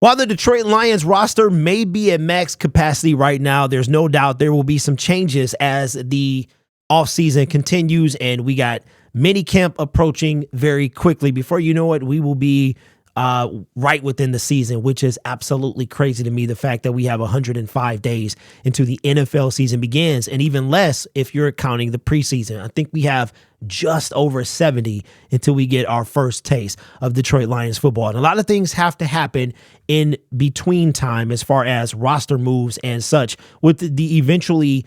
While the Detroit Lions roster may be at max capacity right now, there's no doubt there will be some changes as the offseason continues, and we got mini camp approaching very quickly. Before you know it, we will be right within the season, which is absolutely crazy to me. The fact that we have 105 days until the NFL season begins, and even less if you're counting the preseason. I think we have just over 70 until we get our first taste of Detroit Lions football. And a lot of things have to happen in between time as far as roster moves and such, with the eventually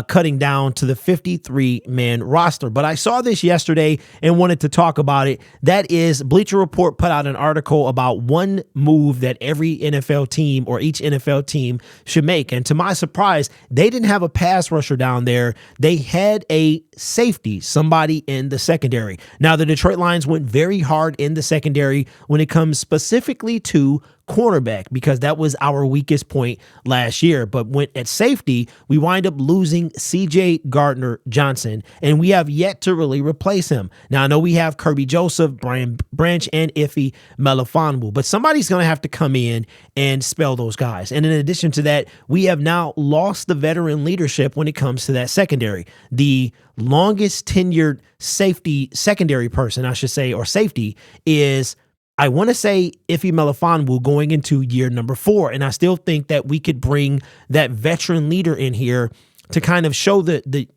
cutting down to the 53-man roster. But I saw this yesterday and wanted to talk about it. That is, Bleacher Report put out an article about one move that every NFL team or each NFL team should make. And to my surprise, they didn't have a pass rusher down there. They had a safety, somebody in the secondary. Now, the Detroit Lions went very hard in the secondary when it comes specifically to cornerback, because that was our weakest point last year. But when at safety, we wind up losing CJ Gardner-Johnson, and we have yet to really replace him. Now, I know we have Kirby Joseph, Brian Branch, and Ife Melifonwu, but somebody's going to have to come in and spell those guys. And in addition to that, we have now lost the veteran leadership when it comes to that secondary. The longest tenured secondary person, I should say, or safety, is, I want to say, Ife Melifonwu going into year number 4. And I still think that we could bring that veteran leader in here to kind of show the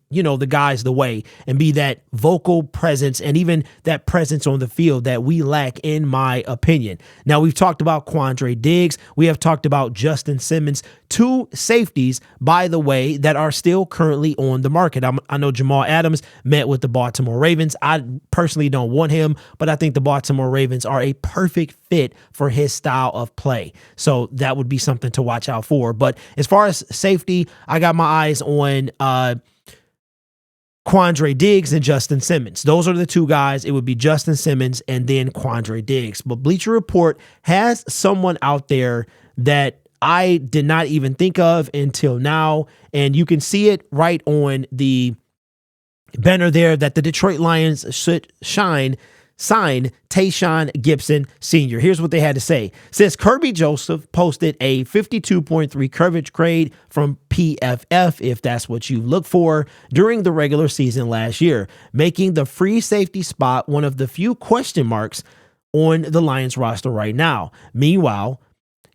guys the way and be that vocal presence and even that presence on the field that we lack, in my opinion. Now, we've talked about Quandre Diggs. We have talked about Justin Simmons, 2 safeties, by the way, that are still currently on the market. I know Jamal Adams met with the Baltimore Ravens. I personally don't want him, but I think the Baltimore Ravens are a perfect fit for his style of play. So that would be something to watch out for. But as far as safety, I got my eyes on Quandre Diggs and Justin Simmons. Those are the 2 guys. It would be Justin Simmons and then Quandre Diggs. But Bleacher Report has someone out there that I did not even think of until now. And you can see it right on the banner there that the Detroit Lions should sign Tashaun Gipson Sr. Here's what they had to say. It says Kirby Joseph posted a 52.3 coverage grade from PFF, if that's what you look for, during the regular season last year, making the free safety spot one of the few question marks on the Lions roster right now. Meanwhile,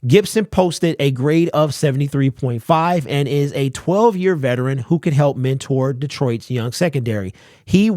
Gibson posted a grade of 73.5 and is a 12-year veteran who could help mentor Detroit's young secondary. He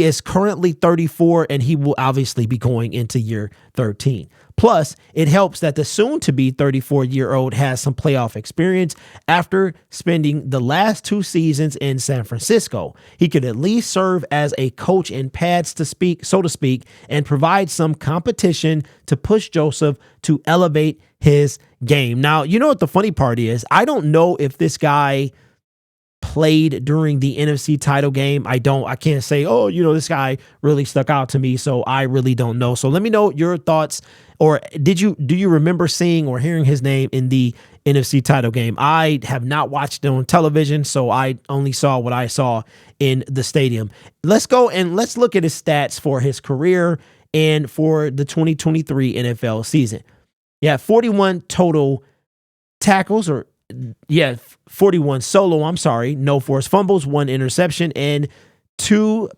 is currently 34, and he will obviously be going into year 13. Plus, it helps that the soon-to-be 34-year-old has some playoff experience after spending the last 2 seasons in San Francisco. He could at least serve as a coach in pads, so to speak, and provide some competition to push Joseph to elevate his game. Now, you know what the funny part is? I don't know if this guy played during the NFC title game. I can't say, this guy really stuck out to me, so I really don't know. So let me know your thoughts, or do you remember seeing or hearing his name in the NFC title game? I have not watched it on television, so I only saw what I saw in the stadium. Let's go and let's look at his stats for his career and for the 2023 NFL season. Yeah, 41 total tackles, 41 solo, no forced fumbles, 1 interception, and 3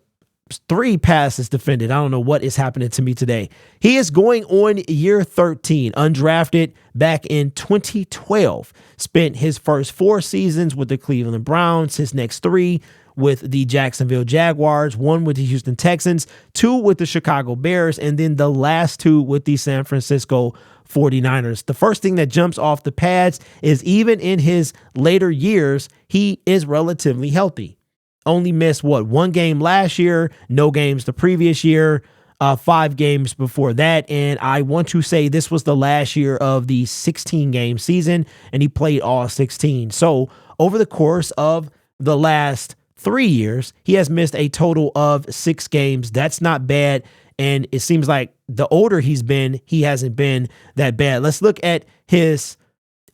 passes defended. I don't know what is happening to me today. He is going on year 13, undrafted back in 2012. Spent his first 4 seasons with the Cleveland Browns, his next 3 with the Jacksonville Jaguars, 1 with the Houston Texans, 2 with the Chicago Bears, and then the last 2 with the San Francisco 49ers. The first thing that jumps off the pads is even in his later years, he is relatively healthy. Only missed 1 game last year, no games the previous year, 5 games before that. And I want to say this was the last year of the 16-game season, and he played all 16. So over the course of the last 3 years, he has missed a total of 6 games. That's not bad. And it seems like the older he's been, he hasn't been that bad. Let's look at his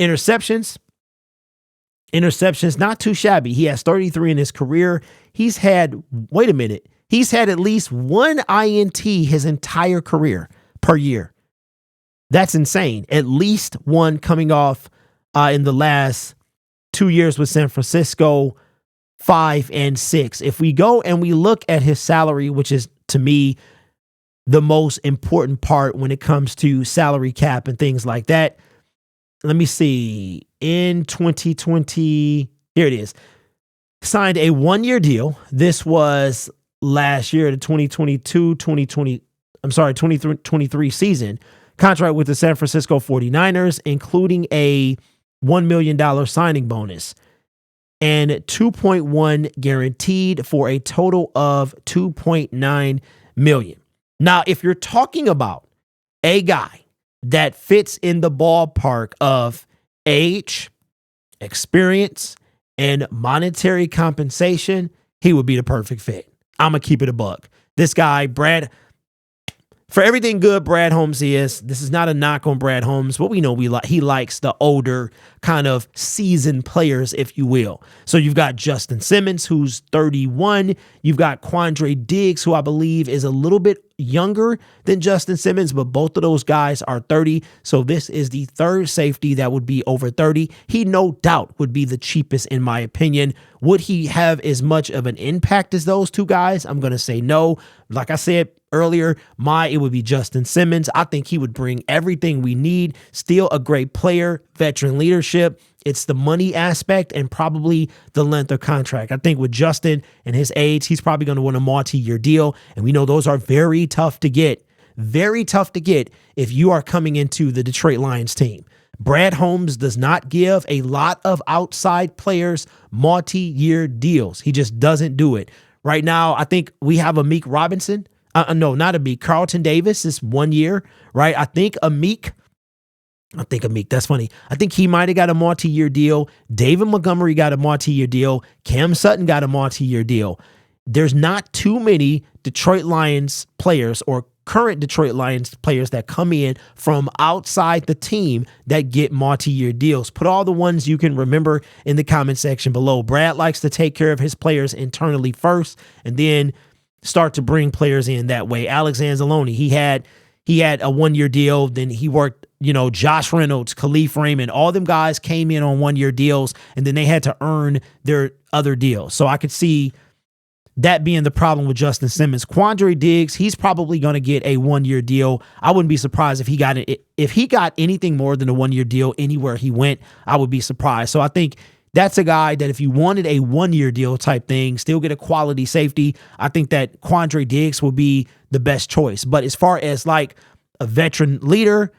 interceptions. Interceptions, not too shabby. He has 33 in his career. He's had at least 1 INT his entire career per year. That's insane. At least one coming off in the last 2 years with San Francisco, 5 and 6. If we go and we look at his salary, which is to me the most important part when it comes to salary cap and things like that. Let me see. In 2020, here it is. Signed a 1-year deal. This was last year, the 2023 season. Contract with the San Francisco 49ers, including a $1 million signing bonus and 2.1 guaranteed for a total of 2.9 million. Now, if you're talking about a guy that fits in the ballpark of age, experience, and monetary compensation, he would be the perfect fit. I'm going to keep it a buck. This guy, Brad, for everything good Brad Holmes is, this is not a knock on Brad Holmes, but we know he likes the older kind of seasoned players, if you will. So you've got Justin Simmons, who's 31. You've got Quandre Diggs, who I believe is a little bit younger than Justin Simmons, but both of those guys are 30. So this is the third safety that would be over 30. He no doubt would be the cheapest in my opinion. Would he have as much of an impact as those two guys? I'm going to say no. Like I said earlier, it would be Justin Simmons. I think he would bring everything we need. Still a great player, veteran leadership. It's the money aspect and probably the length of contract. I think with Justin and his age, he's probably going to want a multi-year deal. And we know those are very tough to get. Very tough to get if you are coming into the Detroit Lions team. Brad Holmes does not give a lot of outside players multi-year deals. He just doesn't do it. Right now, I think we have Amik Robinson. No, not Amik. Carlton Davis is 1 year, right? I think Amik, that's funny. I think he might have got a multi-year deal. David Montgomery got a multi-year deal. Cam Sutton got a multi-year deal. There's not too many Detroit Lions players or current Detroit Lions players that come in from outside the team that get multi-year deals. Put all the ones you can remember in the comment section below. Brad likes to take care of his players internally first and then start to bring players in that way. Alex Anzalone, he had a 1-year deal. Then he worked, Josh Reynolds, Khalif Raymond, all them guys came in on 1-year deals and then they had to earn their other deals. So I could see that being the problem with Justin Simmons. Quandre Diggs, he's probably going to get a 1-year deal. I wouldn't be surprised if he got it. If he got anything more than a 1-year deal anywhere he went, I would be surprised. So I think that's a guy that if you wanted a 1-year deal type thing, still get a quality safety, I think that Quandre Diggs will be the best choice. But as far as like a veteran leader,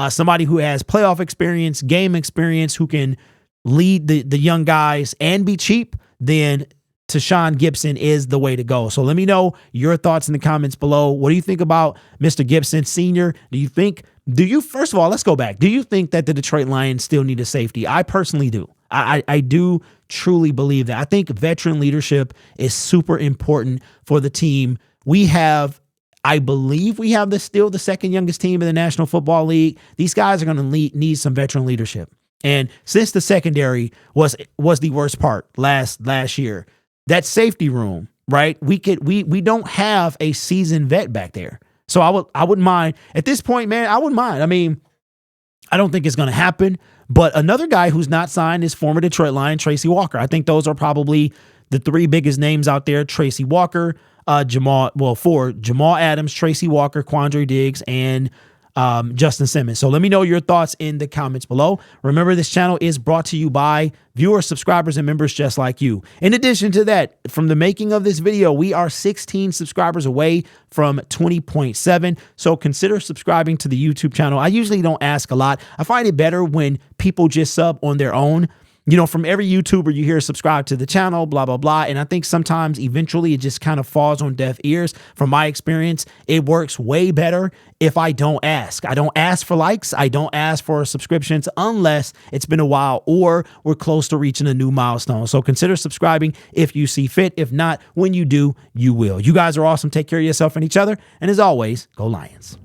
somebody who has playoff experience, game experience, who can lead the young guys and be cheap, then Tashaun Gipson is the way to go. So let me know your thoughts in the comments below. What do you think about Mr. Gibson Sr.? First of all, let's go back. Do you think that the Detroit Lions still need a safety? I personally do. I do truly believe that. I think veteran leadership is super important for the team. I believe we have still the second youngest team in the National Football League. These guys are going to need some veteran leadership. And since the secondary was the worst part last year, that safety room, right? We don't have a seasoned vet back there. So I wouldn't mind at this point, man. I wouldn't mind. I mean, I don't think it's going to happen, but another guy who's not signed is former Detroit Lion Tracy Walker. I think those are probably the three biggest names out there. Tracy Walker, Jamal Adams, Tracy Walker, Quandre Diggs, and Justin Simmons. So let me know your thoughts in the comments below. Remember, this channel is brought to you by viewers, subscribers, and members just like you. In addition to that, from the making of this video, we are 16 subscribers away from 20.7. So consider subscribing to the YouTube channel. I usually don't ask a lot. I find it better when people just sub on their own. From every YouTuber you hear subscribe to the channel, blah, blah, blah. And I think sometimes eventually it just kind of falls on deaf ears. From my experience, it works way better if I don't ask. I don't ask for likes. I don't ask for subscriptions unless it's been a while or we're close to reaching a new milestone. So consider subscribing if you see fit. If not, when you do, you will. You guys are awesome. Take care of yourself and each other. And as always, go Lions.